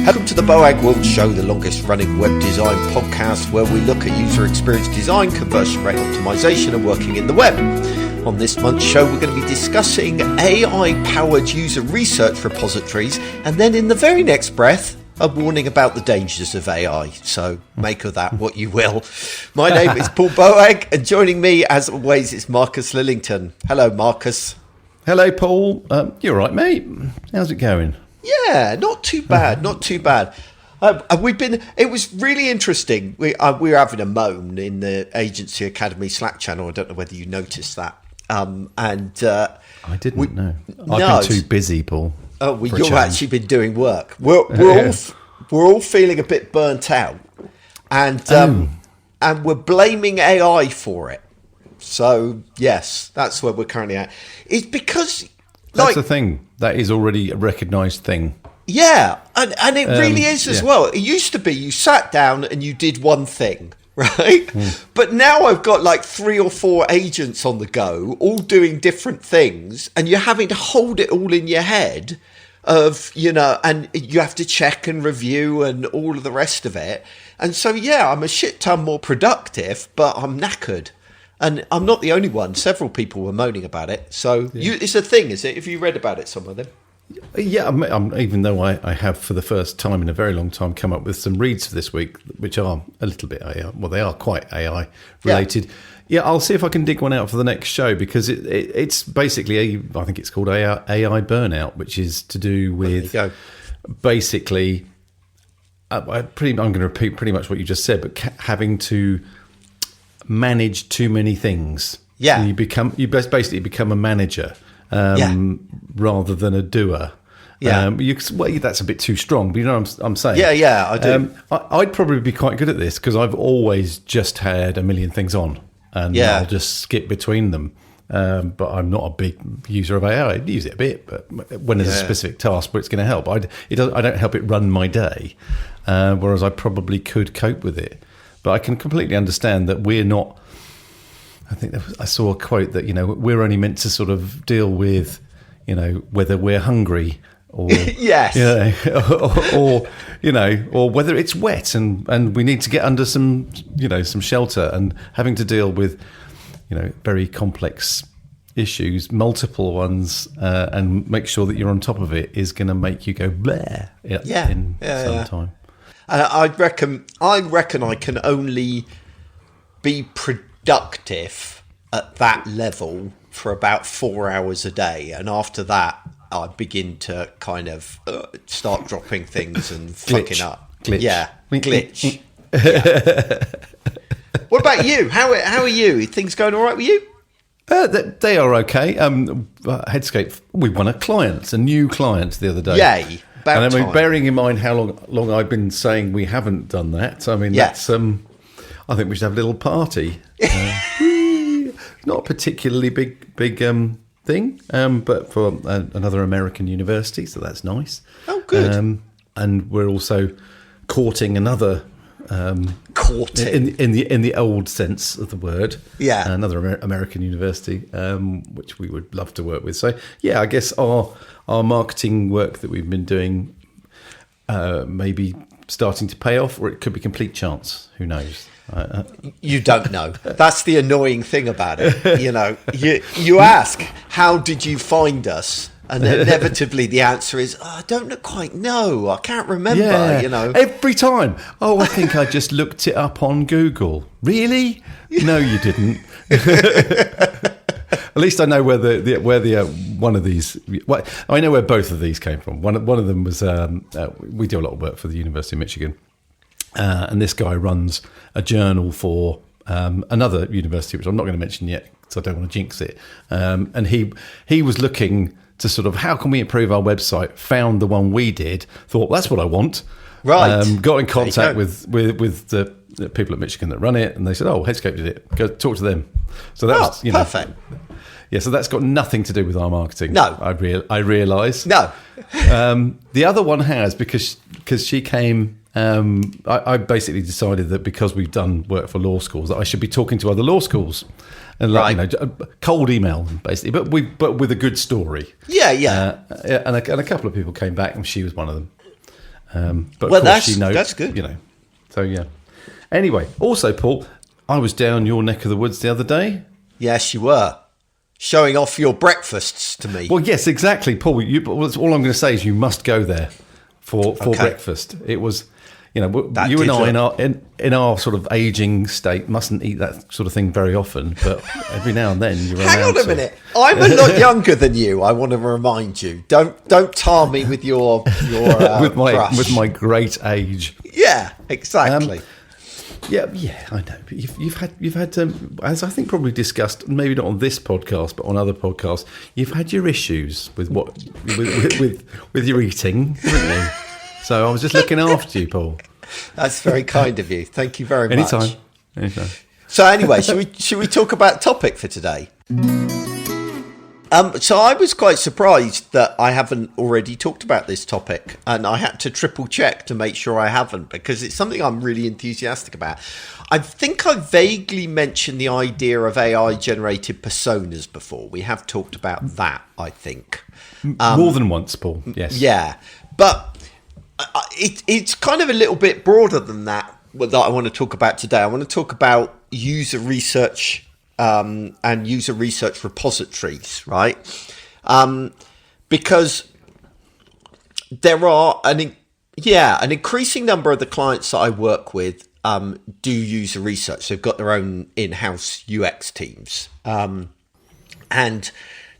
Welcome to the BOAG World Show, the longest running web design podcast where we look at user experience design, conversion rate optimization and working in the web. On this month's show, we're going to be discussing AI-powered user research repositories, and then in the very next breath, a warning about the dangers of AI. So make of that what you will. My name is Paul Boag, and joining me, as always, is Marcus Lillington. Hello, Marcus. Hello, Paul. You all right, mate? How's it going? Yeah, not too bad, not too bad. It was really interesting. We were having a moan in the Agency Academy Slack channel. I don't know whether you noticed that. I didn't know. I've been too busy, Paul. Oh, well, you've actually been doing work. We're all feeling a bit burnt out, and we're blaming AI for it. So yes, that's where we're currently at. It's because that's the thing. That is already a recognised thing. Yeah, and it really is as well. It used to be you sat down and you did one thing, right? But now I've got like 3 or 4 agents on the go, all doing different things, and you're having to hold it all in your head and you have to check and review and all of the rest of it. And so, yeah, I'm a shit ton more productive, but I'm knackered. And I'm not the only one. Several people were moaning about it. So it's a thing, is it? Have you read about it somewhere then? Yeah, even though I have for the first time in a very long time come up with some reads for this week, which are a little bit AI. Well, they are quite AI related. Yeah, I'll see if I can dig one out for the next show, because it's basically, I think it's called AI burnout, which is to do with basically, I'm going to repeat pretty much what you just said, but having to manage too many things. Yeah, so you basically become a manager rather than a doer. Yeah, that's a bit too strong, but you know what I'm saying. Yeah, I do. I'd probably be quite good at this because I've always just had a million things on, and I'll just skip between them. But I'm not a big user of AI. I use it a bit, but when there's a specific task where it's going to help, I don't help it run my day, whereas I probably could cope with it. But I can completely understand that we're not. I think I saw a quote that we're only meant to sort of deal with whether we're hungry or yes, or whether it's wet and we need to get under some some shelter, and having to deal with very complex issues, multiple ones, and make sure that you're on top of it is going to make you go bleh in some time. I reckon I can only be productive at that level for about 4 hours a day, and after that, I begin to kind of start dropping things and fucking up. Glitch. What about you? How are you? Are things going all right with you? They are okay. Headscape, we won a new client the other day. Yay. Bearing in mind how long I've been saying we haven't done that, that's I think we should have a little party. Not a particularly big thing, but for another American university, so that's nice. Oh, good. And we're also courting another. Courting in the old sense of the word, another American university, which we would love to work with. So I guess our marketing work that we've been doing maybe starting to pay off, or it could be complete chance. Who knows? You don't know. That's the annoying thing about it. You ask, how did you find us? And inevitably the answer is, I don't quite know. I can't remember, Every time. Oh, I think I just looked it up on Google. Really? No, you didn't. At least I know where the one of these. Well, I know where both of these came from. One of them was we do a lot of work for the University of Michigan, and this guy runs a journal for another university, which I'm not going to mention yet because I don't want to jinx it. And he was looking to sort of, how can we improve our website? Found the one we did. Thought, that's what I want. Right. Got in contact with the people at Michigan that run it, and they said, "Oh, Headscape did it. Go talk to them." So that was perfect. Yeah, so that's got nothing to do with our marketing. No, I realise. No. The other one has, because she came. I basically decided that because we've done work for law schools, that I should be talking to other law schools, and cold email basically, but with a good story. Yeah. And a couple of people came back, and she was one of them. But well, of course, that's good. So yeah. Anyway, also, Paul, I was down your neck of the woods the other day. Yes, you were. Showing off your breakfasts to me. Well, yes, exactly, Paul. All I'm going to say is you must go there for breakfast. It was, you and I in our sort of aging state mustn't eat that sort of thing very often, but every now and then you're Hang on a minute. I'm a lot younger than you. I want to remind you. Don't tar me with your with my great age. Yeah, exactly. Yeah, I know. But you've had as I think probably discussed, maybe not on this podcast, but on other podcasts, you've had your issues with with your eating, haven't you? So I was just looking after you, Paul. That's very kind of you. Thank you very much. Anytime. So anyway, should we talk about topic for today? So I was quite surprised that I haven't already talked about this topic, and I had to triple check to make sure I haven't, because it's something I'm really enthusiastic about. I think I vaguely mentioned the idea of AI generated personas before. We have talked about that, I think. More than once, Paul. Yes. Yeah, but it's kind of a little bit broader than that I want to talk about today. I want to talk about user research and user research repositories, right? Because there are an increasing number of the clients that I work with do user research. They've got their own in-house UX teams, and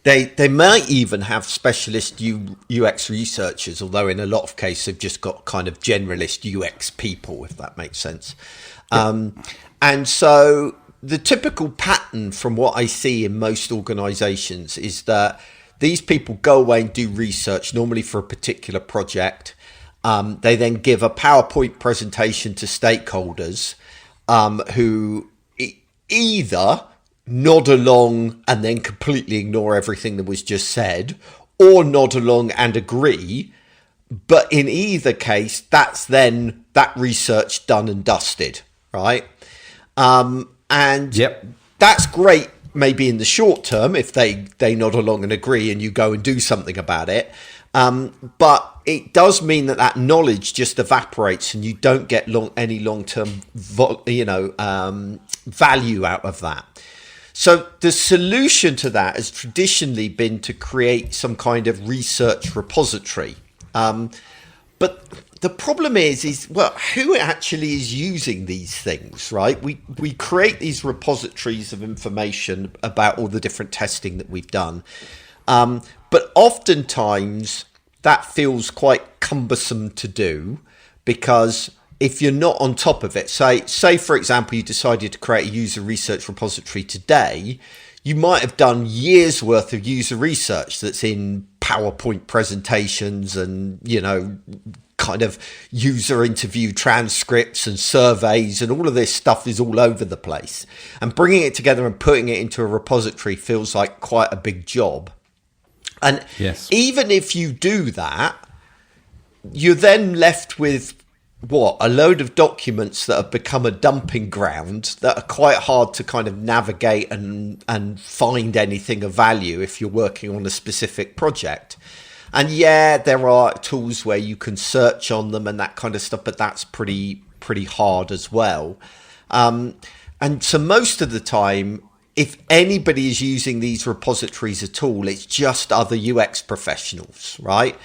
they might even have specialist UX researchers, although in a lot of cases they've just got kind of generalist UX people, if that makes sense. Yeah. And so the typical pattern from what I see in most organizations is that these people go away and do research, normally for a particular project. They then give a PowerPoint presentation to stakeholders who either nod along and then completely ignore everything that was just said, or nod along and agree. But in either case, that's then that research done and dusted, right? And that's great maybe in the short term if they nod along and agree and you go and do something about it. But it does mean that knowledge just evaporates and you don't get any long-term value out of that. So the solution to that has traditionally been to create some kind of research repository. But the problem is who actually is using these things, right? We create these repositories of information about all the different testing that we've done. But oftentimes that feels quite cumbersome to do, because if you're not on top of it, say for example, you decided to create a user research repository today, you might have done years worth of user research that's in PowerPoint presentations and, kind of user interview transcripts and surveys, and all of this stuff is all over the place. And bringing it together and putting it into a repository feels like quite a big job. And even if you do that, you're then left with a load of documents that have become a dumping ground that are quite hard to kind of navigate and find anything of value if you're working on a specific project. And there are tools where you can search on them and that kind of stuff, but that's pretty hard as well. And so most of the time, if anybody is using these repositories at all, it's just other UX professionals, right?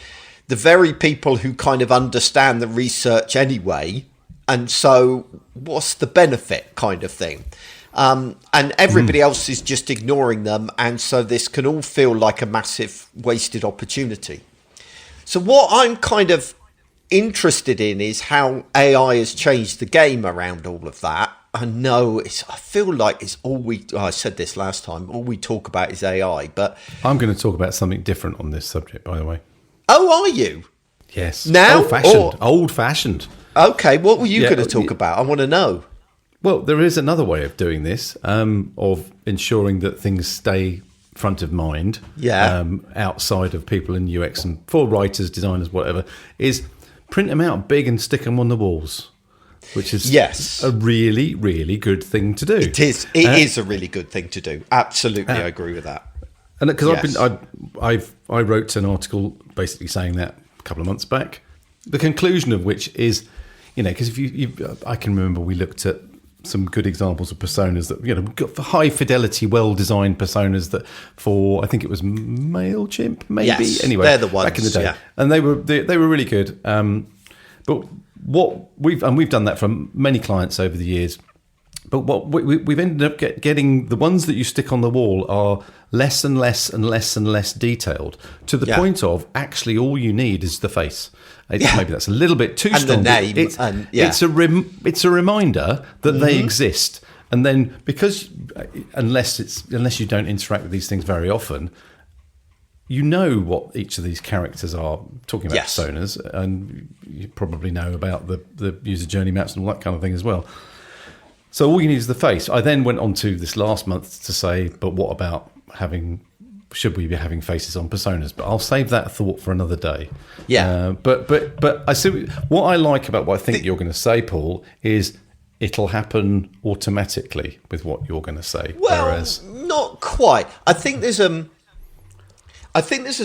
The very people who kind of understand the research anyway. And so what's the benefit kind of thing? And everybody else is just ignoring them. And so this can all feel like a massive wasted opportunity. So what I'm kind of interested in is how AI has changed the game around all of that. I feel like it's I said this last time, all we talk about is AI, but I'm going to talk about something different on this subject, by the way. Oh, are you? Yes. Now? Old-fashioned. Okay, what were you going to talk about? I want to know. Well, there is another way of doing this, of ensuring that things stay front of mind, outside of people in UX and for writers, designers, whatever, is print them out big and stick them on the walls, which is a really, really good thing to do. It is. It is a really good thing to do. Absolutely, I agree with that. And because I wrote an article basically saying that a couple of months back. The conclusion of which is, because if I can remember we looked at some good examples of personas that, we've got for high fidelity, well-designed personas that I think it was MailChimp, maybe. Yes, anyway, they're the ones, back in the day. yeah. And they were really good. But what we've done that for many clients over the years. But what we've ended up getting, the ones that you stick on the wall are less and less and less and less detailed, to the point of actually all you need is the face. Maybe that's a little bit too strong. And the name. It's a reminder that they exist. And then unless you don't interact with these things very often, you know what each of these characters are, talking about personas, and you probably know about the user journey maps and all that kind of thing as well. So all you need is the face. I then went on to this last month to say, but what about should we be having faces on personas? But I'll save that thought for another day. Yeah. But I see what I like about what I think you're going to say, Paul, is it'll happen automatically with what you're going to say. Well, whereas, not quite. I think there's a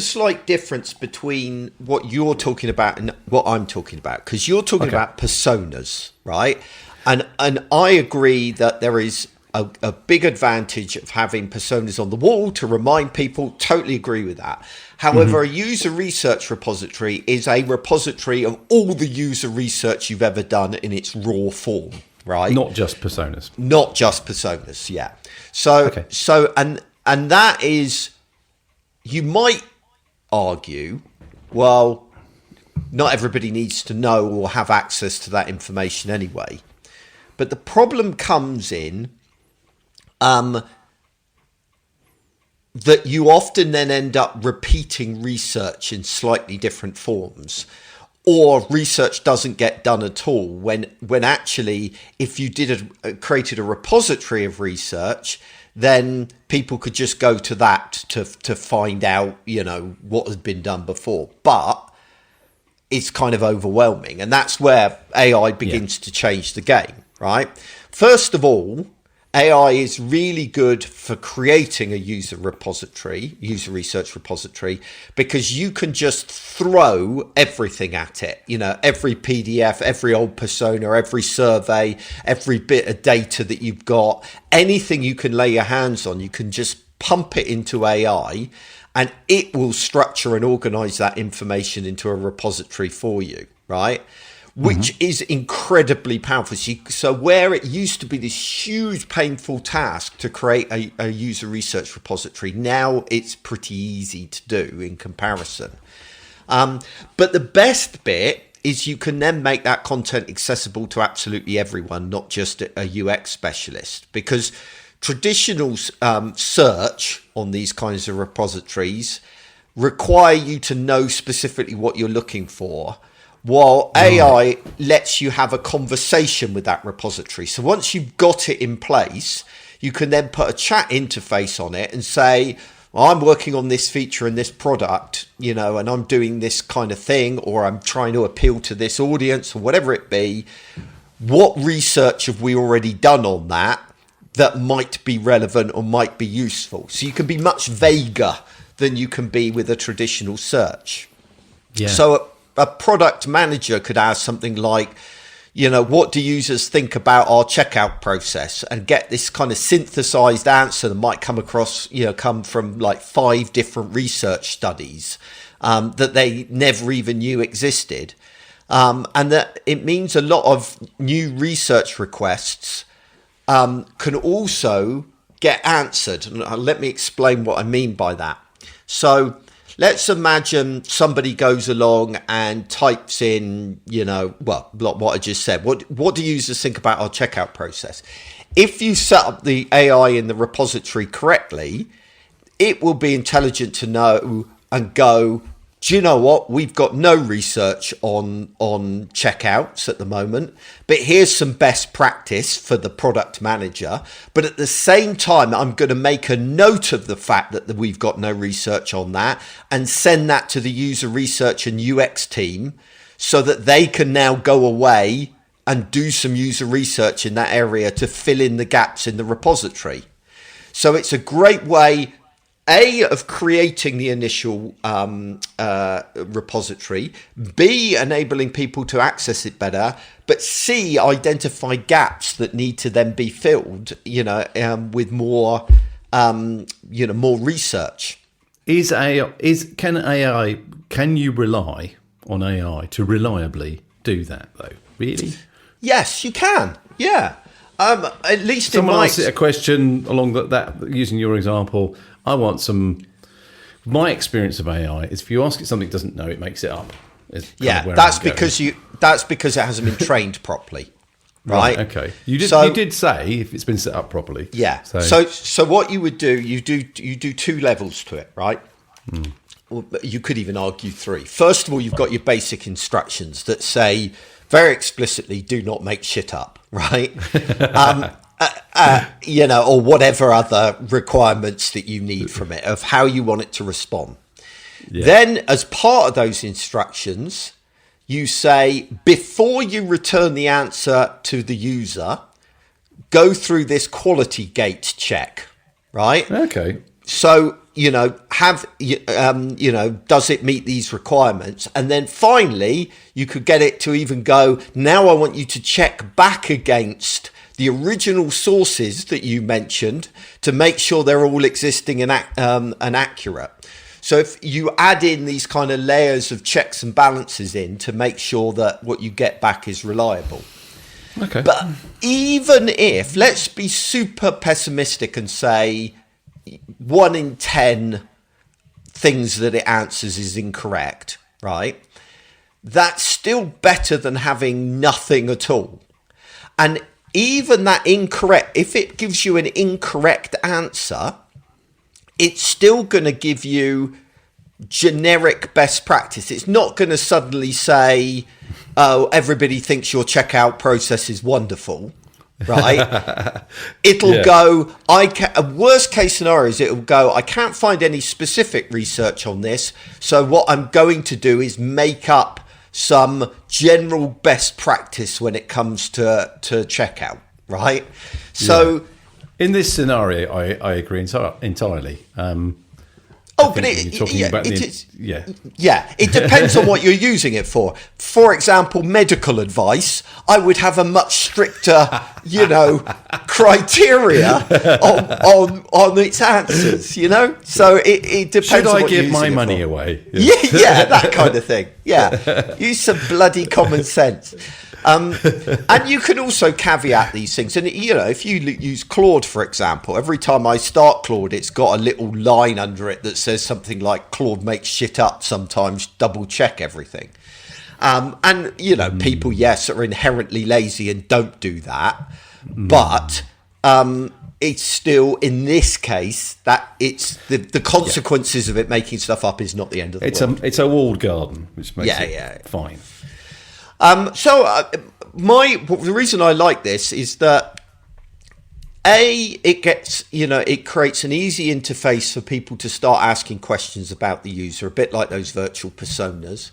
slight difference between what you're talking about and what I'm talking about, because you're talking about personas, right? And I agree that there is a big advantage of having personas on the wall to remind people. Totally agree with that. However, a user research repository is a repository of all the user research you've ever done in its raw form, right? Not just personas. Not just personas, yeah. So and that is, you might argue, well, not everybody needs to know or have access to that information anyway. But the problem comes in that you often then end up repeating research in slightly different forms, or research doesn't get done at all when actually, if you created a repository of research, then people could just go to that to find out, what has been done before. But it's kind of overwhelming, and that's where AI begins to change the game. Right. First of all, AI is really good for creating a user research repository, because you can just throw everything at it. Every PDF, every old persona, every survey, every bit of data that you've got, anything you can lay your hands on, you can just pump it into AI, and it will structure and organize that information into a repository for you. Right. Which is incredibly powerful. So where it used to be this huge, painful task to create a user research repository, now it's pretty easy to do in comparison. But the best bit is you can then make that content accessible to absolutely everyone, not just a UX specialist, because traditional search on these kinds of repositories require you to know specifically what you're looking for, while AI lets you have a conversation with that repository. So once you've got it in place, you can then put a chat interface on it and say, well, I'm working on this feature in this product, and I'm doing this kind of thing, or I'm trying to appeal to this audience, or whatever it be. What research have we already done on that might be relevant or might be useful? So you can be much vaguer than you can be with a traditional search. Yeah. So a product manager could ask something like, what do users think about our checkout process, and get this kind of synthesized answer that might come from like 5 different research studies that they never even knew existed. And that it means a lot of new research requests can also get answered. And let me explain what I mean by that. So let's imagine somebody goes along and types in, what I just said. What do users think about our checkout process? If you set up the AI in the repository correctly, it will be intelligent to know and go, do you know what? We've got no research on checkouts at the moment, but here's some best practice for the product manager. But at the same time, I'm going to make a note of the fact that we've got no research on that and send that to the user research and UX team so that they can now go away and do some user research in that area to fill in the gaps in the repository. So it's a great way A, of creating the initial repository, B, enabling people to access it better, but C, identify gaps that need to then be filled, with more, more research. Can you rely on AI to reliably do that though? Really? Yes, you can. Yeah. At least someone asks it a question along that using your example. I want my experience of AI is if you ask it something it doesn't know, it makes it up. That's because it hasn't been trained properly. Right. Okay. You did say if it's been set up properly. Yeah. So what you would do, you do 2 levels to it, right? Well, you could even argue 3. First of all, you've got your basic instructions that say very explicitly, do not make shit up, right? Or whatever other requirements that you need from it of how you want it to respond. Yeah. Then, as part of those instructions, you say, before you return the answer to the user, go through this quality gate check, right? Okay. So, does it meet these requirements? And then finally, you could get it to even go, now I want you to check back against the original sources that you mentioned to make sure they're all existing and accurate. So if you add in these kind of layers of checks and balances in to make sure that what you get back is reliable. Okay. But even if, let's be super pessimistic and say 1 in 10 things that it answers is incorrect, right? That's still better than having nothing at all. And even that incorrect, if it gives you an incorrect answer, it's still going to give you generic best practice. It's not going to suddenly say, oh, everybody thinks your checkout process is wonderful, right? It'll go, worst case scenario is it'll go, I can't find any specific research on this. So what I'm going to do is make up some general best practice when it comes to checkout, right? So in this scenario, I agree entirely. It depends on what you're using it for. For example, medical advice, I would have a much stricter, criteria on its answers, So it depends. Should on I what give you're my using money it for. away? Yeah, that kind of thing. Yeah, use some bloody common sense. And you can also caveat these things. And, if you use Claude, for example, every time I start Claude, it's got a little line under it that says something like Claude makes shit up sometimes, double check everything. People, yes, are inherently lazy and don't do that. But it's still, in this case, that it's the consequences of it making stuff up is not the end of the world. It's a walled garden, which makes it fine. The reason I like this is that it creates an easy interface for people to start asking questions about the user, a bit like those virtual personas.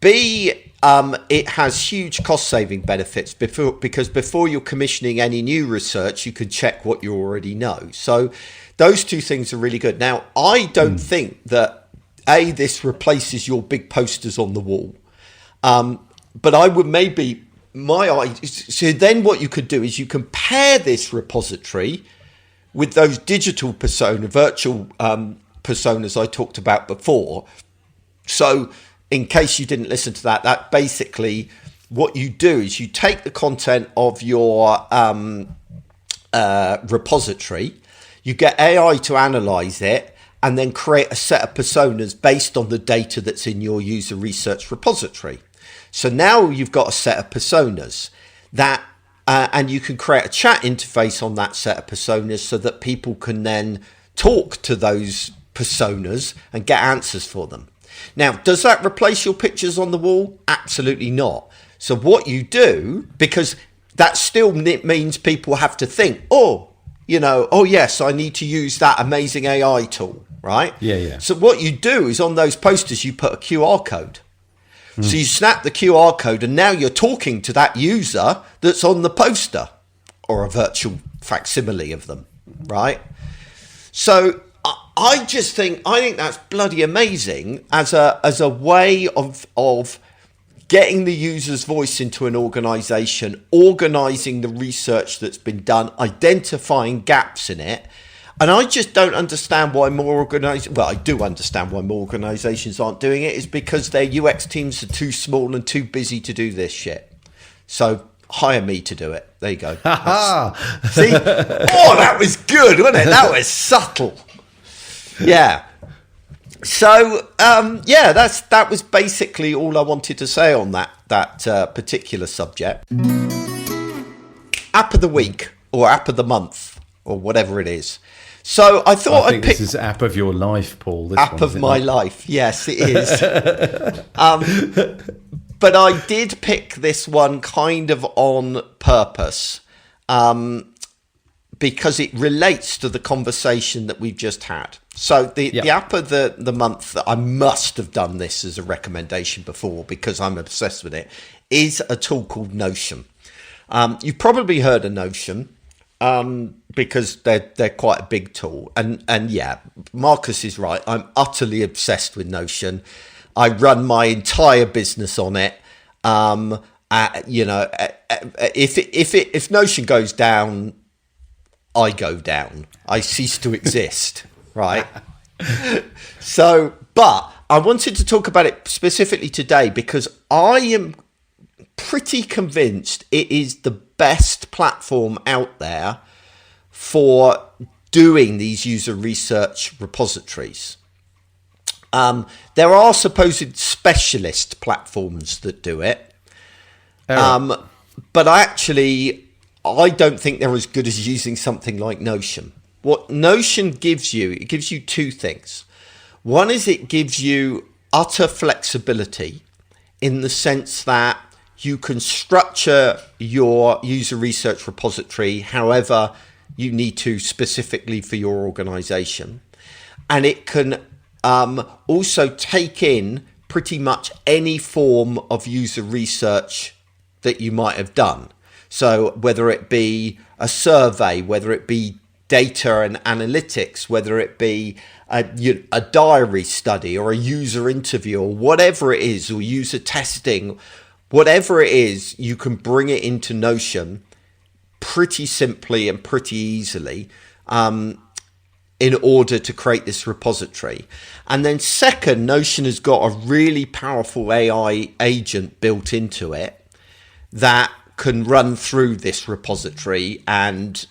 B, it has huge cost-saving benefits because before you're commissioning any new research, you can check what you already know. So those 2 things are really good. Now, I don't think that this replaces your big posters on the wall. But I would so then what you could do is you can pair this repository with those digital virtual personas I talked about before. So in case you didn't listen to that basically what you do is you take the content of your repository, you get AI to analyze it, and then create a set of personas based on the data that's in your user research repository. So now you've got a set of personas that, and you can create a chat interface on that set of personas so that people can then talk to those personas and get answers for them. Now, does that replace your pictures on the wall? Absolutely not. So what you do, because that still means people have to think, yes, I need to use that amazing AI tool, right? Yeah. So what you do is on those posters, you put a QR code. So you snap the QR code and now you're talking to that user that's on the poster or a virtual facsimile of them, right? So I think that's bloody amazing as a way of getting the user's voice into an organization, organizing the research that's been done, identifying gaps in it. And I just don't understand why I do understand why more organizations aren't doing it, is because their UX teams are too small and too busy to do this shit. So hire me to do it. There you go. See? Oh, that was good, wasn't it? That was subtle. Yeah. So, that was basically all I wanted to say on that particular subject. App of the week, or app of the month, or whatever it is. So I thought I'd pick... This is app of your life, Paul. This app of my life. Yes, it is. But I did pick this one kind of on purpose, because it relates to the conversation that we've just had. So the app of the month, that I must have done this as a recommendation before because I'm obsessed with it, is a tool called Notion. You've probably heard of Notion, because they're quite a big tool. And yeah, Marcus is right. I'm utterly obsessed with Notion. I run my entire business on it. If Notion goes down, I go down. I cease to exist, right? So, but I wanted to talk about it specifically today because I am pretty convinced it is the best platform out there for doing these user research repositories. There are supposed specialist platforms that do it, but I don't think they're as good as using something like Notion. What Notion gives you, it gives you two things. One is it gives you utter flexibility in the sense that you can structure your user research repository however you need to specifically for your organization. And it can also take in pretty much any form of user research that you might have done. So whether it be a survey, whether it be data and analytics, whether it be a diary study or a user interview or whatever it is, or user testing, whatever it is, you can bring it into Notion pretty simply and pretty easily in order to create this repository. And then second, Notion has got a really powerful AI agent built into it that can run through this repository and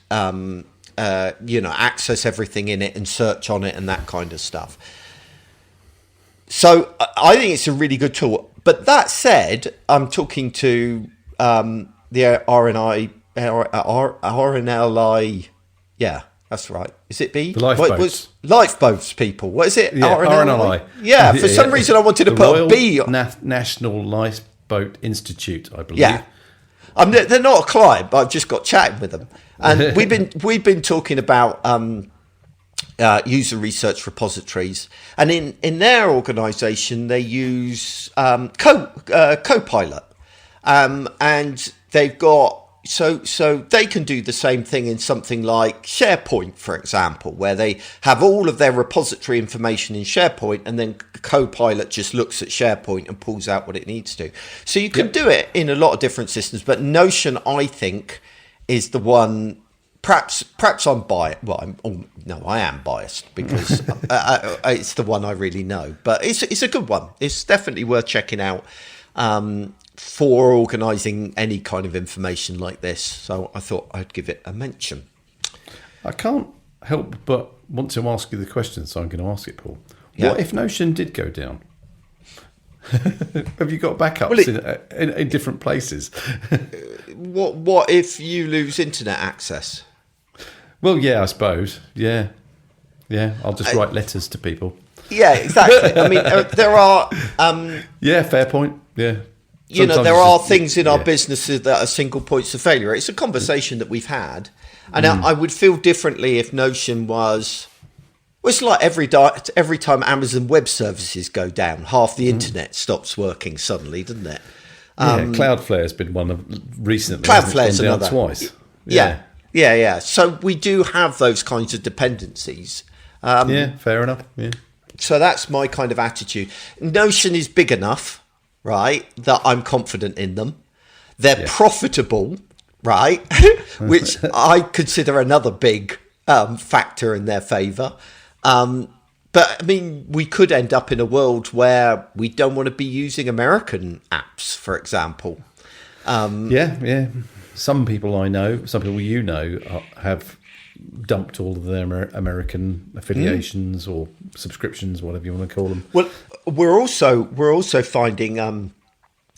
access everything in it and search on it and that kind of stuff. So I think it's a really good tool. But that said, I'm talking to the RNLI. Yeah, that's right. Is it B? The lifeboats. Lifeboats people. What is it? Yeah, RNLI. Yeah, for some reason I wanted to put Royal a B. National Lifeboat Institute, I believe. Yeah. They're not a client, but I've just got chatting with them. And we've been talking about user research repositories. And in their organisation, they use Copilot. And they've got... So they can do the same thing in something like SharePoint, for example, where they have all of their repository information in SharePoint, and then Copilot just looks at SharePoint and pulls out what it needs to. So you can do it in a lot of different systems, but Notion, I think, is the one. Perhaps I'm biased. Well, I am biased because it's the one I really know. But it's a good one. It's definitely worth checking out. For organising any kind of information like this. So I thought I'd give it a mention. I can't help but want to ask you the question, so I'm going to ask it, Paul. Yeah. What if Notion did go down? Have you got backups in different places? What if you lose internet access? Well, yeah, I suppose. Yeah. I'll just write letters to people. Yeah, exactly. I mean, there are... yeah, fair point. Yeah. Sometimes there are things in our businesses that are single points of failure. It's a conversation that we've had. And I would feel differently if Notion was... Well, it's like every time Amazon Web Services go down, half the internet stops working suddenly, doesn't it? Cloudflare's been one of recently. Cloudflare's another twice. Yeah. So we do have those kinds of dependencies. Yeah, fair enough. Yeah. So that's my kind of attitude. Notion is big enough, right, that I'm confident in them. They're profitable, right, which I consider another big factor in their favour. But, I mean, we could end up in a world where we don't want to be using American apps, for example. Yeah. Some people I know, some people you know, have dumped all of their American affiliations or subscriptions, whatever you want to call them. Well, we're also finding an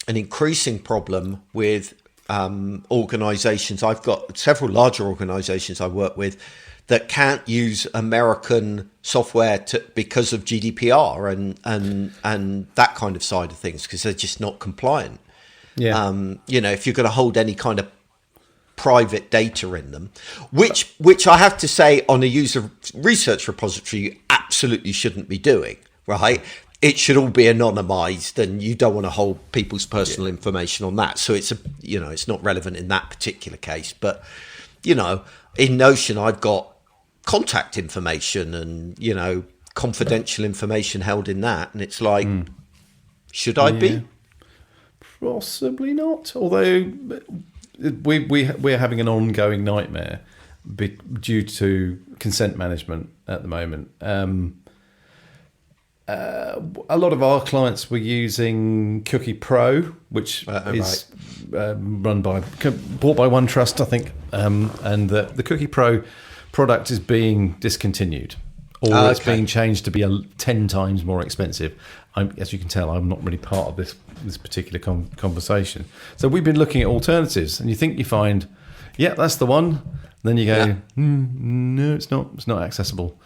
increasing problem with organisations. I've got several larger organisations I work with that can't use American software because of GDPR and that kind of side of things, because they're just not compliant. Yeah. If you're going to hold any kind of private data in them, which I have to say on a user research repository, you absolutely shouldn't be doing, right? It should all be anonymized, and you don't want to hold people's personal information on that. So it's not relevant in that particular case. But, in Notion, I've got contact information and, confidential information held in that. And it's like, should I be? Possibly not. Although we're having an ongoing nightmare due to consent management at the moment. A lot of our clients were using Cookie Pro, which is bought by OneTrust, I think, and the Cookie Pro product is being discontinued, or it's being changed to be 10 times more expensive. As you can tell, I'm not really part of this particular conversation. So we've been looking at alternatives, and you find, yeah, that's the one. Then you go, no, it's not accessible.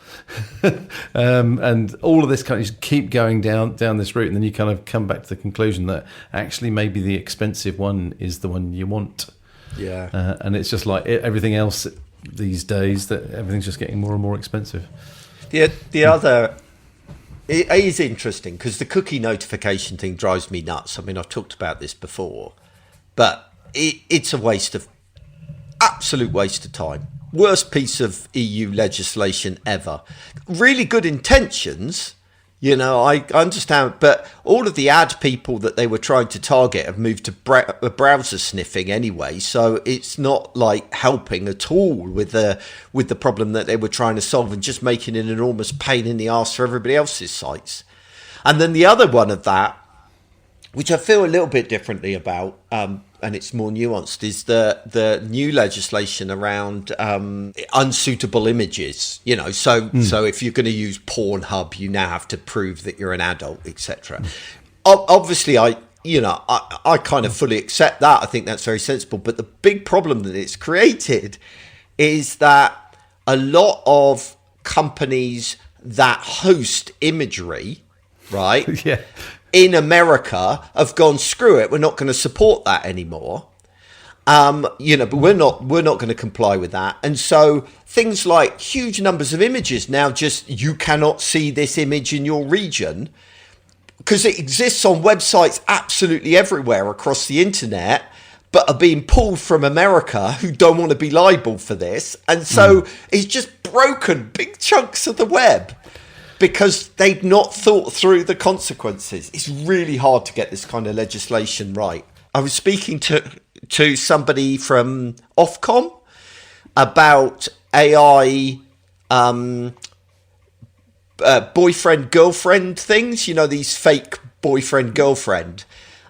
And all of this kind of, you keep going down this route, and then you kind of come back to the conclusion that actually maybe the expensive one is the one you want. Yeah. And it's just like everything else these days, that everything's just getting more and more expensive. The other, it is interesting because the cookie notification thing drives me nuts. I mean, I've talked about this before, but it's a absolute waste of time. Worst piece of EU legislation ever. Really good intentions, I understand, but all of the ad people that they were trying to target have moved to browser sniffing anyway, so it's not like helping at all with the problem that they were trying to solve, and just making an enormous pain in the arse for everybody else's sites. And then the other one of that, which I feel a little bit differently about, and it's more nuanced, is the new legislation around unsuitable images. So if you're going to use Pornhub, you now have to prove that you're an adult, etc. Obviously, I kind of fully accept that. I think that's very sensible. But the big problem that it's created is that a lot of companies that host imagery, right? Yeah. In America have gone, screw it, we're not going to support that anymore. But we're not going to comply with that. And so things like huge numbers of images now, just you cannot see this image in your region because it exists on websites absolutely everywhere across the internet, but are being pulled from America who don't want to be liable for this. And so it's just broken big chunks of the web, because they'd not thought through the consequences. It's really hard to get this kind of legislation right. I was speaking to somebody from Ofcom about AI boyfriend-girlfriend things, these fake boyfriend-girlfriend.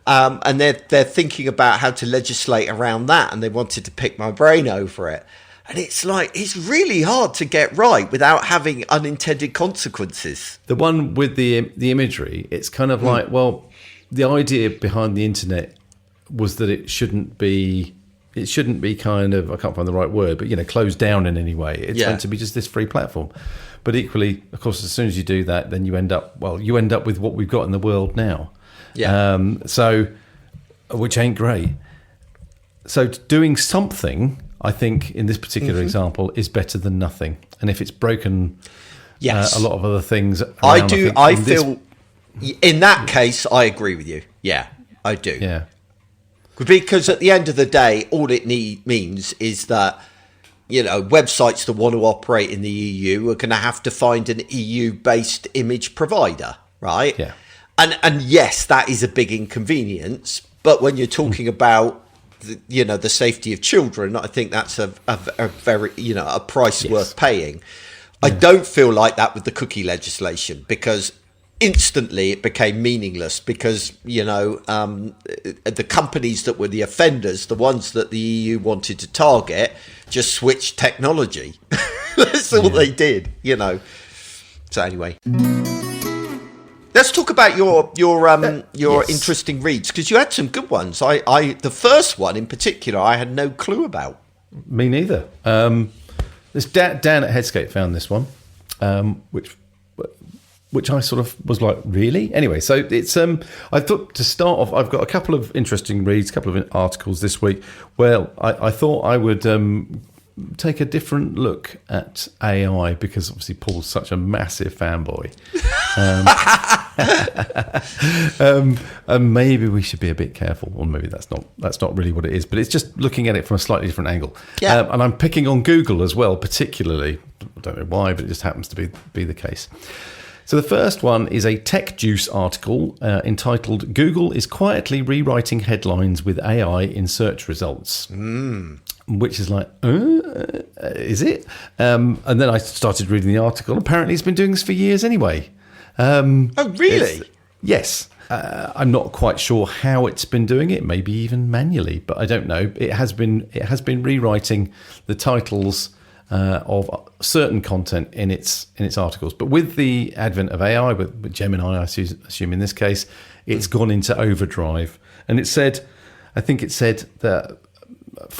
And they're thinking about how to legislate around that, and they wanted to pick my brain over it. And it's like, it's really hard to get right without having unintended consequences. The one with the imagery, it's kind of like, well, the idea behind the internet was that it shouldn't be kind of, I can't find the right word, but, closed down in any way. It's meant to be just this free platform. But equally, of course, as soon as you do that, then you end up with what we've got in the world now. Yeah. Which ain't great. So doing something, I think, in this particular example, is better than nothing. And if it's broken a lot of other things around, I feel in that case, I agree with you. Yeah, I do. Yeah. Because at the end of the day, all it means is that websites that want to operate in the EU are going to have to find an EU-based image provider, right? Yeah. And yes, that is a big inconvenience. But when you're talking about the safety of children, I think that's a very a price worth paying. I don't feel like that with the cookie legislation, because instantly it became meaningless, because the companies that were the offenders, the ones that the EU wanted to target, just switched technology. That's all they did, So anyway, let's talk about your interesting reads, because you had some good ones. The first one in particular, I had no clue about. Me neither. This Dan at Headscape found this one, which I sort of was like, really? Anyway, so it's I thought to start off, I've got a couple of interesting reads, a couple of articles this week. Well, I thought I would take a different look at AI, because obviously Paul's such a massive fanboy. And maybe we should be a bit careful, or maybe that's not really what it is, but it's just looking at it from a slightly different angle. Yeah. And I'm picking on Google as well, particularly. I don't know why, but it just happens to be the case. So the first one is a Tech Juice article entitled "Google is quietly rewriting headlines with AI in search results." Which is like, is it? And then I started reading the article. Apparently, it's been doing this for years anyway. Oh, really? Yes. I'm not quite sure how it's been doing it. Maybe even manually, but I don't know. It has been rewriting the titles of certain content in its articles. But with the advent of AI, with Gemini, I assume in this case, it's gone into overdrive. And I think it said that.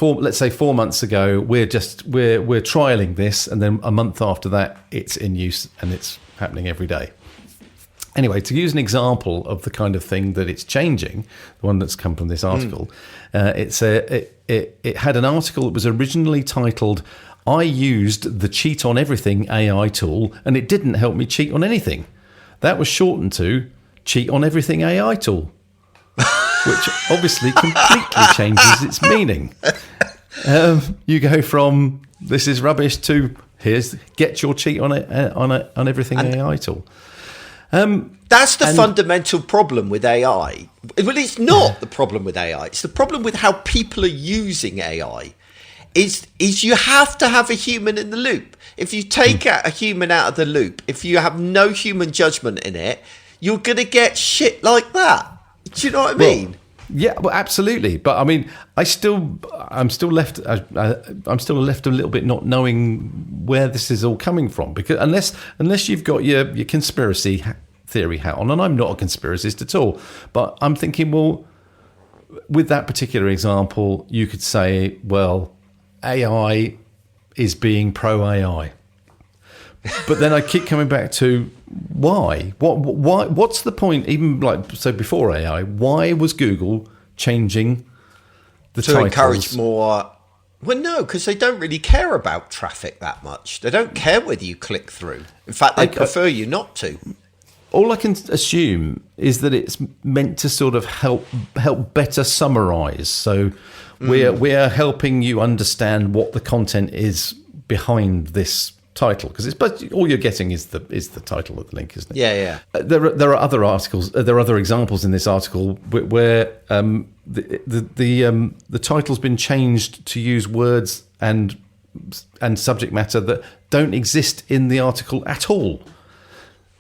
Let's say 4 months ago, we're trialing this, and then a month after that, it's in use and it's happening every day. Anyway, to use an example of the kind of thing that it's changing, the one that's come from this article, it had an article that was originally titled "I used the Cheat on Everything AI tool and it didn't help me cheat on anything." That was shortened to "Cheat on Everything AI tool." Which obviously completely changes its meaning. You go from "this is rubbish" to "here's get your cheat on it on everything AI tool." That's the fundamental problem with AI. Well, it's not the problem with AI. It's the problem with how people are using AI. Is you have to have a human in the loop. If you take a human out of the loop, if you have no human judgment in it, you're going to get shit like that. Do you know what I mean? Yeah, well, absolutely. But I mean, I'm still left a little bit not knowing where this is all coming from, because unless you've got your conspiracy theory hat on, and I'm not a conspiracist at all, but I'm thinking, well, with that particular example, you could say, well, AI is being pro AI. But then I keep coming back to why? What's the point? Even before AI, why was Google changing the titles? To encourage more. Well, no, because they don't really care about traffic that much. They don't care whether you click through. In fact, they prefer you not to. All I can assume is that it's meant to sort of help better summarize. So we're helping you understand what the content is behind this title, because all you're getting is the title of the link, isn't it? Yeah. There are other articles. There are other examples in this article where the title's been changed to use words and subject matter that don't exist in the article at all.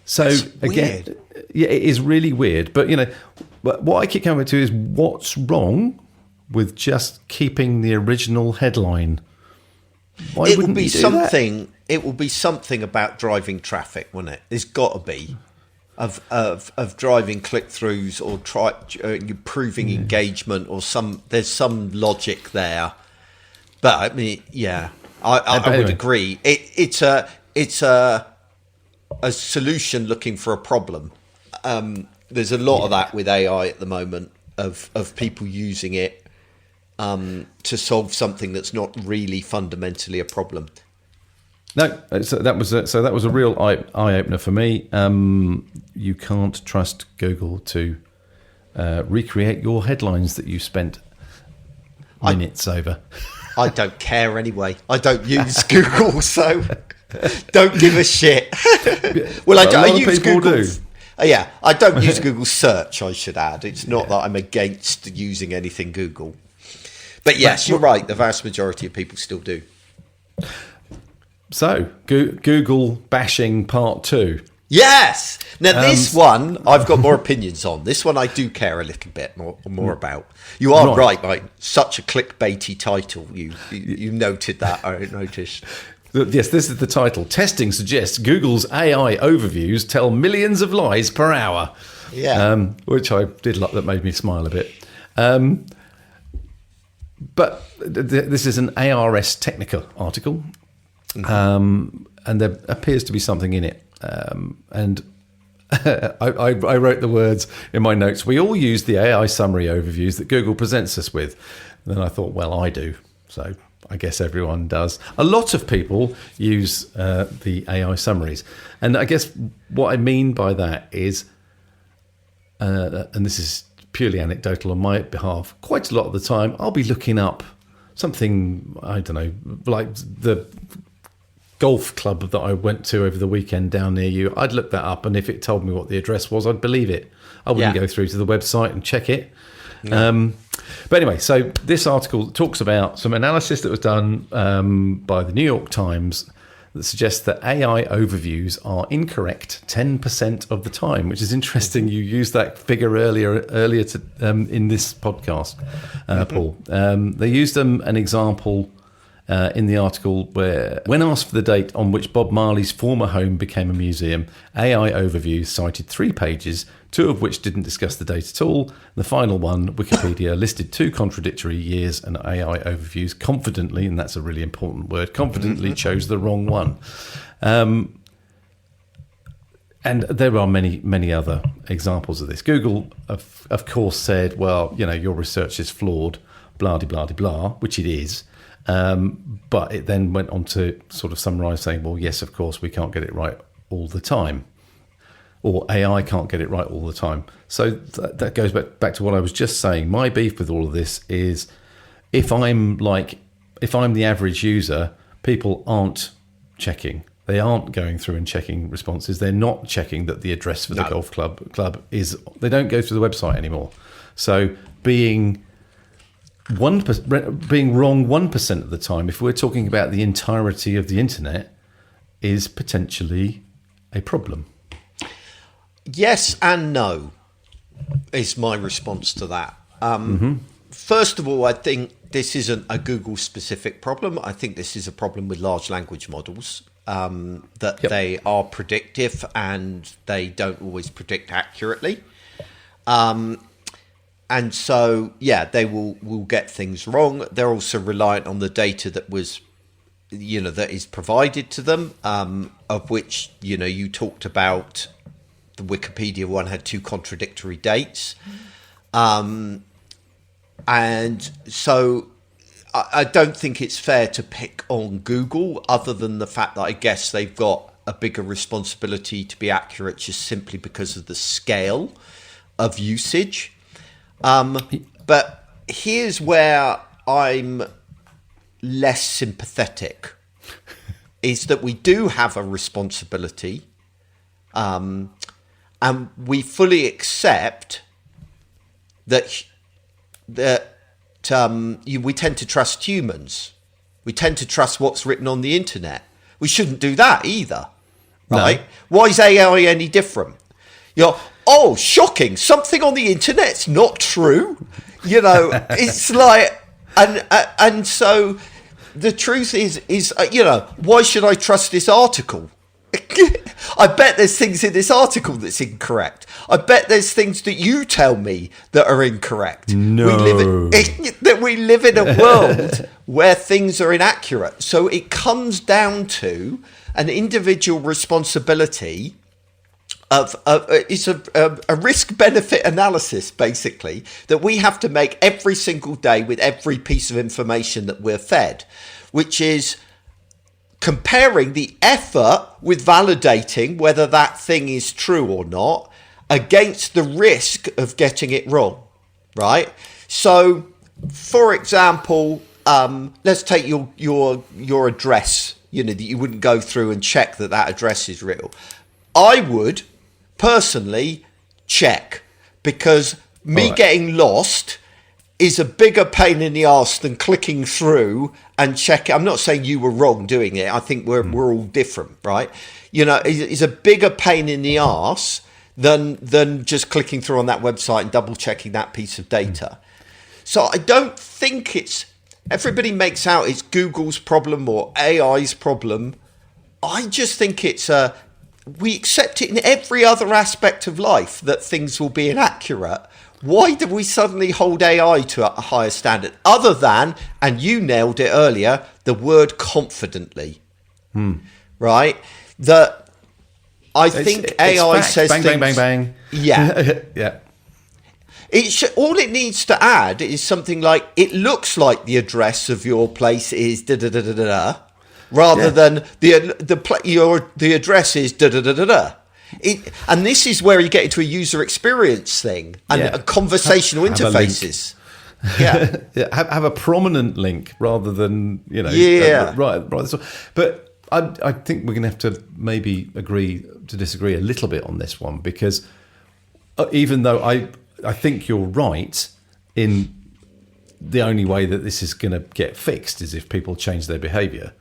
So again, yeah, it is really weird. But what I keep coming to is, what's wrong with just keeping the original headline? Why wouldn't you do that? It will be something about driving traffic, won't it? There's got to be of driving click-throughs or improving engagement, or there's some logic there. But I mean, yeah, I would agree. It's a solution looking for a problem. There's a lot of that with AI at the moment, of people using it to solve something that's not really fundamentally a problem. No, so that was a real eye opener for me. You can't trust Google to recreate your headlines that you spent minutes over. I don't care anyway. I don't use Google, so don't give a shit. Well, I use Google. Yeah, I don't use Google search, I should add. It's not that I'm against using anything Google. But yes, you're right. The vast majority of people still do. So, Google bashing part 2. Yes. Now, this one I've got more opinions on. This one I do care a little bit more about. You are right. Like such a clickbaity title. You noted that. I noticed. Yes, this is the title. Testing suggests Google's AI overviews tell millions of lies per hour. Yeah. Which I did like. That made me smile a bit. But this is an ARS Technica article. And there appears to be something in it. And I wrote the words in my notes. We all use the AI summary overviews that Google presents us with. And then I thought, well, I do. So I guess everyone does. A lot of people use the AI summaries. And I guess what I mean by that is, and this is purely anecdotal on my behalf, quite a lot of the time I'll be looking up something, I don't know, like the golf club that I went to over the weekend down near you. I'd look that up, and if it told me what the address was, I'd believe it. I wouldn't go through to the website and check it. Yeah. But anyway, so this article talks about some analysis that was done by the New York Times that suggests that AI overviews are incorrect 10% of the time, which is interesting. You used that figure earlier to, in this podcast, Paul. They used an example in the article where, when asked for the date on which Bob Marley's former home became a museum, AI overviews cited 3 pages, 2 of which didn't discuss the date at all. The final one, Wikipedia, listed 2 contradictory years, and AI overviews confidently, and that's a really important word, confidently chose the wrong one. And there are many, many other examples of this. Google, of course, said, well, your research is flawed, blah, blah, blah, blah, which it is. But it then went on to sort of summarise saying, well, yes, of course, we can't get it right all the time. Or AI can't get it right all the time. So that goes back to what I was just saying. My beef with all of this is if I'm the average user, people aren't checking. They aren't going through and checking responses. They're not checking that the address for the golf club is... They don't go to the website anymore. So being wrong 1% of the time, if we're talking about the entirety of the internet, is potentially a problem. Yes and no is my response to that. First of all, I think this isn't a Google specific problem. I think this is a problem with large language models, they are predictive and they don't always predict accurately. And so, they will get things wrong. They're also reliant on the data that was, that is provided to them, of which, you talked about. The Wikipedia one had 2 contradictory dates. And so I don't think it's fair to pick on Google, other than the fact that I guess they've got a bigger responsibility to be accurate just simply because of the scale of usage. But here's where I'm less sympathetic, is that we do have a responsibility, and we fully accept that we tend to trust humans. We tend to trust what's written on the internet. We shouldn't do that either, right? No. Why is AI any different? Oh, shocking! Something on the internet's not true. It's like, and so the truth is, why should I trust this article? I bet there's things in this article that's incorrect. I bet there's things that you tell me that are incorrect. No. We live in a world where things are inaccurate. So it comes down to an individual responsibility it's a risk-benefit analysis, basically, that we have to make every single day with every piece of information that we're fed, which is comparing the effort with validating whether that thing is true or not against the risk of getting it wrong, right? So, for example, let's take your address, that you wouldn't go through and check that address is real. I would personally check, because me getting lost is a bigger pain in the arse than clicking through and checking. I'm not saying you were wrong doing it. I think we're all different, right? It's a bigger pain in the arse than just clicking through on that website and double checking that piece of data. So I don't think everybody makes out it's Google's problem or AI's problem. I just think we accept it in every other aspect of life that things will be inaccurate. Why do we suddenly hold AI to a higher standard? Other than, and you nailed it earlier, the word confidently, right? I think AI says bang, things. bang, bang, bang. Yeah, yeah. All it needs to add is something like, it looks like the address of your place is da da da da da, rather than the address is da da da da da. And this is where you get into a user experience thing and conversational interfaces. Yeah, have a prominent link rather than right. But I think we're going to have to maybe agree to disagree a little bit on this one, because even though I think you're right in the only way that this is going to get fixed is if people change their behaviour.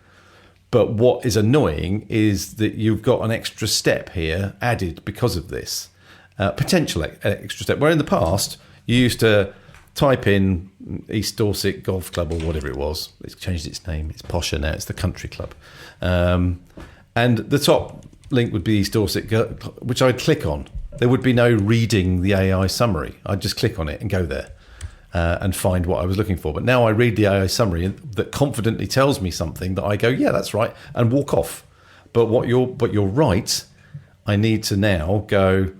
But what is annoying is that you've got an extra step here added because of this potential extra step. Where in the past you used to type in East Dorset Golf Club or whatever it was. It's changed its name. It's posher now. It's the Country Club. And the top link would be East Dorset, which I'd click on. There would be no reading the AI summary. I'd just click on it and go there and find what I was looking for. But now I read the AI summary that confidently tells me something that I go, yeah, that's right, and walk off. But you're right. I need to now go,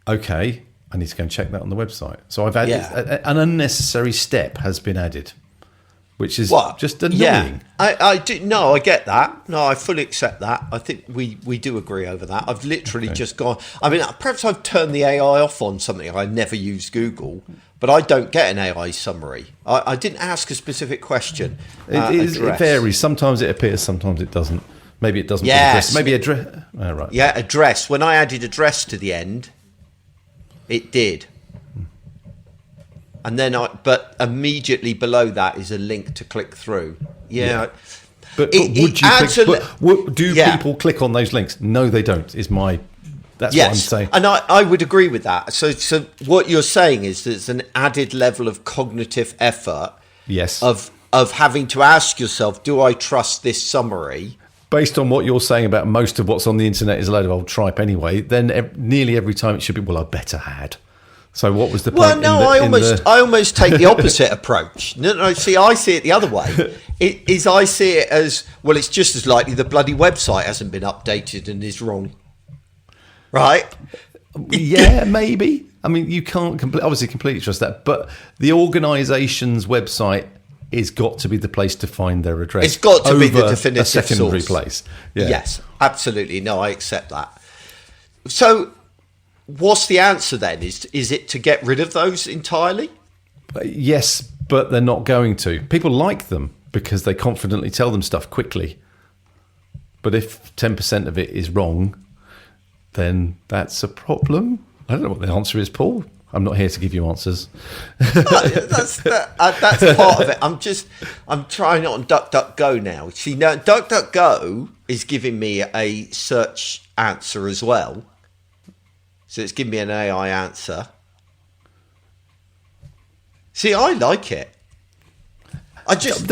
okay, I need to go and check that on the website. So I've added an unnecessary step has been added, which is just annoying. Yeah, I do. No, I get that. No, I fully accept that. I think we do agree over that. I've literally just gone. I mean, perhaps I've turned the AI off on something. I never use Google, but I don't get an AI summary. I didn't ask a specific question. It varies. Sometimes it appears, sometimes it doesn't. Maybe it doesn't. Yes. Maybe address. Oh, right. Yeah, address. When I added address to the end, it did. And then but immediately below that is a link to click through. Yeah. But would you people click on those links? No, they don't. That's what I'm saying. And I would agree with that. So what you're saying is there's an added level of cognitive effort. Yes. Of having to ask yourself, do I trust this summary? Based on what you're saying about most of what's on the internet is a load of old tripe anyway, then nearly every time it should be, well, I better had. So what was the point? Well, no, I almost take the opposite approach. No, see, I see it the other way. I see it as, well, it's just as likely the bloody website hasn't been updated and is wrong. Right? Yeah, maybe. I mean, you can't obviously completely trust that, but the organisation's website is got to be the place to find their address. It's got to be the definitive a secondary source. Place. Yeah. Yes, absolutely. No, I accept that. So what's the answer then? Is it to get rid of those entirely? Yes, but they're not going to. People like them because they confidently tell them stuff quickly. But if 10% of it is wrong, then that's a problem. I don't know what the answer is, Paul. I'm not here to give you answers. That's part of it. I'm trying it on DuckDuckGo now. See, now DuckDuckGo is giving me a search answer as well. So it's giving me an AI answer. See, I like it. I just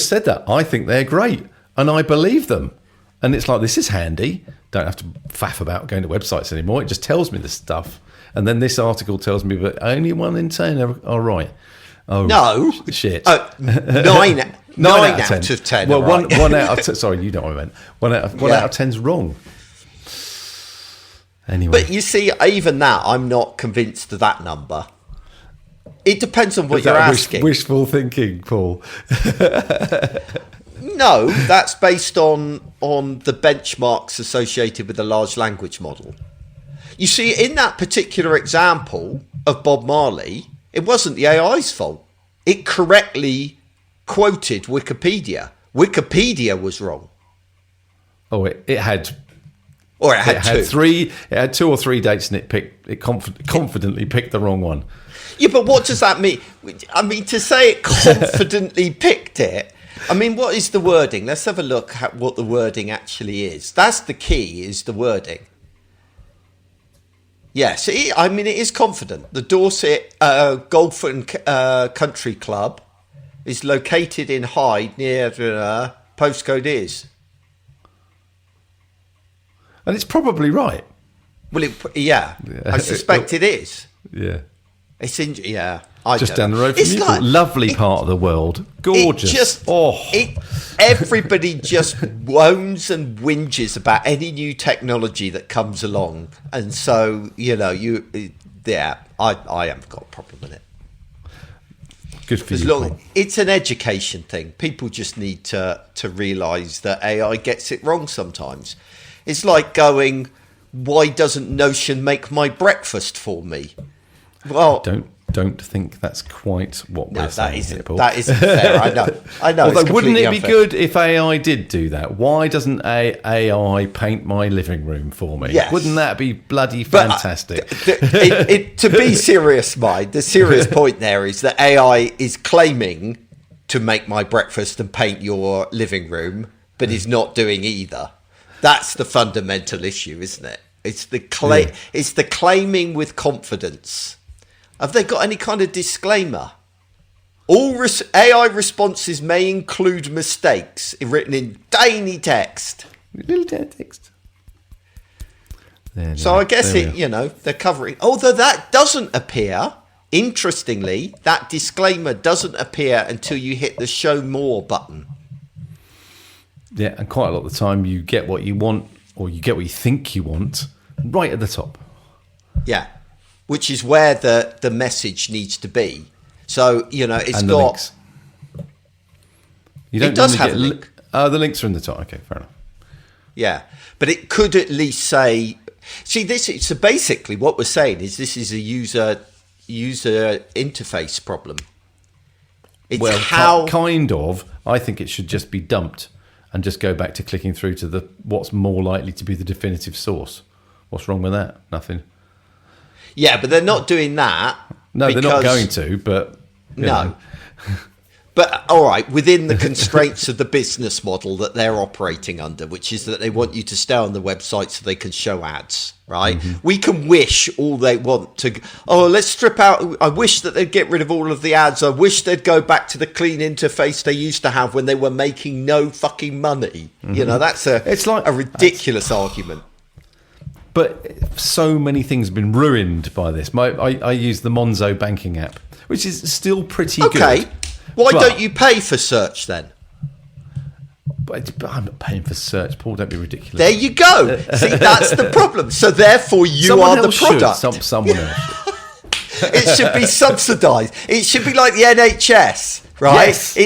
said that. I think they're great, and I believe them. And it's like, this is handy. Don't have to faff about going to websites anymore. It just tells me this stuff. And then this article tells me that only 1 in 10 are right. Oh, no. Shit. 9 out of 10. Well, right. one out of 10. Sorry, you know what I meant. One out of 10's wrong. Anyway. But you see, even that, I'm not convinced of that number. It depends on what you're asking. Wishful thinking, Paul. No, that's based on the benchmarks associated with the large language model. You see, in that particular example of Bob Marley, it wasn't the AI's fault. It correctly quoted Wikipedia. Wikipedia was wrong. Oh, it had... Or it had two. It had 2 or 3 dates, and it confidently picked the wrong one. Yeah, but what does that mean? I mean, to say it confidently picked it, I mean, what is the wording? Let's have a look at what the wording actually is. That's the key, is the wording. Yes, it is confident. The Dorset Golf and Country Club is located in Hyde, near postcode is. And it's probably right. Well, I suspect it is. Yeah. It's just down the road from you. Lovely part of the world. Gorgeous. Everybody just moans and whinges about any new technology that comes along. And so, I haven't got a problem with it. Good for you. It's an education thing. People just need to realise that AI gets it wrong sometimes. It's like going, why doesn't Notion make my breakfast for me? Well, don't think that's quite what we're saying here, Paul. That isn't fair. I know. Although, wouldn't it be good if AI did do that? Why doesn't AI paint my living room for me? Yes. Wouldn't that be bloody fantastic? To be serious, Mike, the serious point there is that AI is claiming to make my breakfast and paint your living room, but is not doing either. That's the fundamental issue, isn't it? It's the It's the claiming with confidence. Have they got any kind of disclaimer? All AI responses may include mistakes written in tiny text. Little text. So I guess they're covering. Although that doesn't appear. Interestingly, that disclaimer doesn't appear until you hit the show more button. Yeah, and quite a lot of the time you get what you want, or you get what you think you want, right at the top. Yeah, which is where the message needs to be. So, it's and got... links. It does have a link. The links are in the top. Okay, fair enough. Yeah, but it could at least say... See, so basically what we're saying is this is a user interface problem. It's kind of. I think it should just be dumped and just go back to clicking through to what's more likely to be the definitive source. What's wrong with that? Nothing. Yeah, but they're not doing that. No, they're not going to, but... No. But, all right, within the constraints of the business model that they're operating under, which is that they want you to stay on the website so they can show ads, right? Mm-hmm. We can wish all they want to... Oh, let's strip out... I wish that they'd get rid of all of the ads. I wish they'd go back to the clean interface they used to have when they were making no fucking money. Mm-hmm. That's a ridiculous argument. But so many things have been ruined by this. I use the Monzo banking app, which is still pretty good. Okay. Why don't you pay for search then? But I'm not paying for search, Paul. Don't be ridiculous. There you go. See, that's the problem. So therefore, someone are the product. Someone else should. It should be subsidised. It should be like the NHS, right? Yes.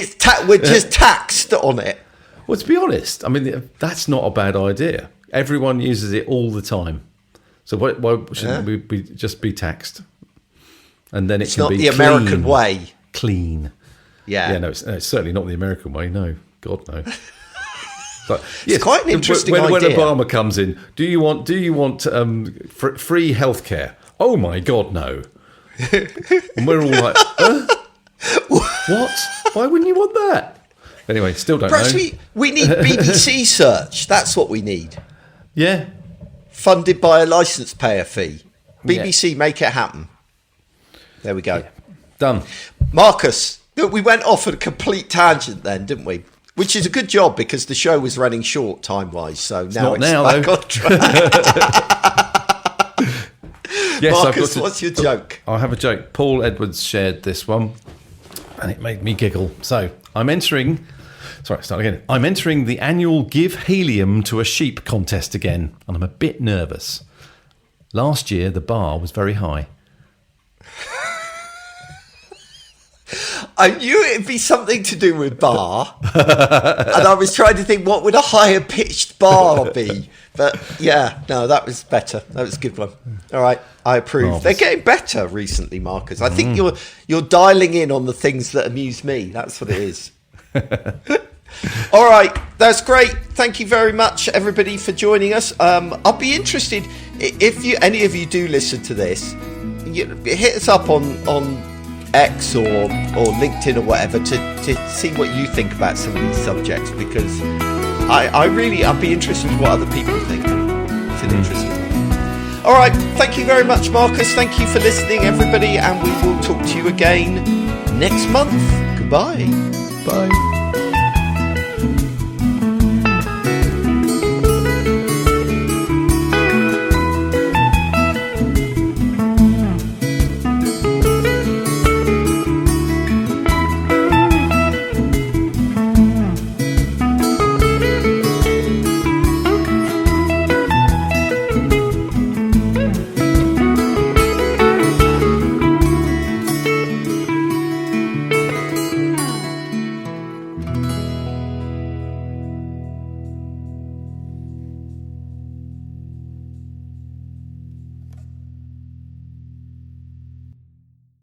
We're just taxed on it. Well, to be honest, I mean, that's not a bad idea. Everyone uses it all the time. So why shouldn't we just be taxed? And then it's not the American way. Clean. Yeah. Yeah, no, it's certainly not the American way. No, God, no. But, yes, it's quite an interesting idea. When Obama comes in, do you want free healthcare? Oh my God, no. And we're all like, what? Why wouldn't you want that? Anyway, still don't Perhaps know. we need BBC search. That's what we need. Yeah. Funded by a licence payer fee. BBC, make it happen. There we go. Yeah. Done. Marcus, we went off at a complete tangent then, didn't we? Which is a good job because the show was running short time-wise. So it's back on track. Yes, Marcus, what's your joke? I have a joke. Paul Edwards shared this one and it made me giggle. So I'm entering the annual Give Helium to a Sheep contest again, and I'm a bit nervous. Last year, the bar was very high. I knew it'd be something to do with bar, and I was trying to think what would a higher pitched bar be. But yeah, no, that was better. That was a good one. All right, I approve. Marvelous. They're getting better recently, Marcus. I think you're dialing in on the things that amuse me. That's what it is. All right, that's great. Thank you very much, everybody, for joining us. I'll be interested if any of you do listen to this. Hit us up on X or LinkedIn or whatever to see what you think about some of these subjects, because I'd be interested in what other people think. It's an interesting one. All right, thank you very much, Marcus. Thank you for listening, everybody, and we will talk to you again next month. Goodbye. Bye.